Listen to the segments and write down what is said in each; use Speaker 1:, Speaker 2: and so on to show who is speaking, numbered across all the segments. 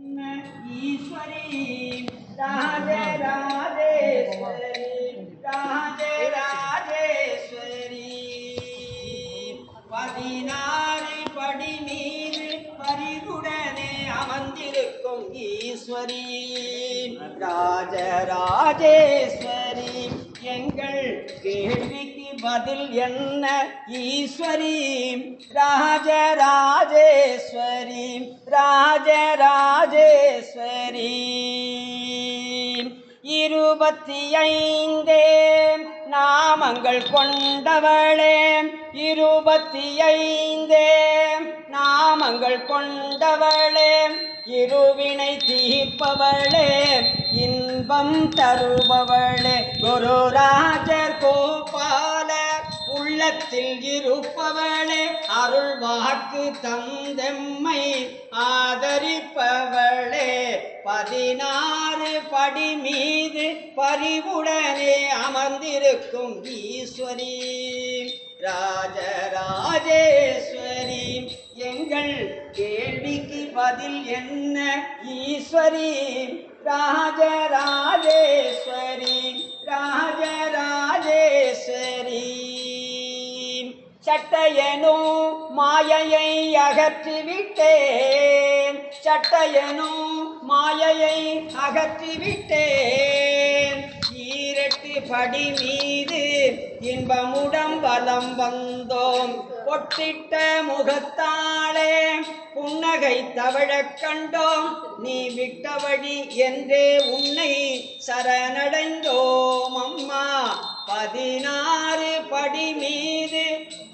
Speaker 1: ईश्वरी राजे राजेश्वरी राजे राजेश्वरी பதினாறு படி மீது பரிவுடனே அமர்ந்திருக்கும் ஈஸ்வரி ராஜராஜேஸ்வரி எங்கள் கேள்விக்கு பதில் என்ன ஈஸ்வரி ராஜராஜேஸ்வரி ராஜராஜேஸ்வரி 25 நாமங்கள் கொண்டவளே 25 நாமங்கள் கொண்டவளே இருவினை தீர்ப்பவளே இன்பம் தருபவளே குருராஜர் கோபாலர் உள்ளத்தில் இருப்பவளே அருள் வாக்கு தந்தெம்மை ஆதரிப்பவளே 16 படி மீது பரிவுடனே அமர்ந்திருக்கும் ஈஸ்வரி ராஜராஜேஸ்வரி எங்கள் கேள்விக்கு பதில் என்ன ஈஸ்வரி ராஜராஜேஸ்வரி ராஜராஜேஸ்வரி சட்டையனும் மாயையை அகற்றிவிட்டேன் சட்டையனும் மாயையை அகற்றிவிட்டேன் 8 படி மீது இன்பமுடம் வலம் வந்தோம் பொட்டிட்ட முகத்தாளே புன்னகை தவழக் கண்டோம் நீ விட்ட வழி என்றே உன்னை சரணடைந்தோம் அம்மா 16 படி மீது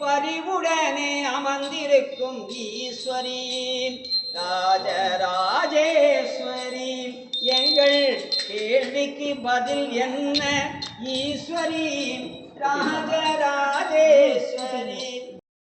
Speaker 1: பரிவுடனே அமர்ந்திருக்கும் ஈஸ்வரி ராஜராஜேஸ்வரி எங்கள் கேள்விக்கு பதில் என்ன ஈஸ்வரி ராஜ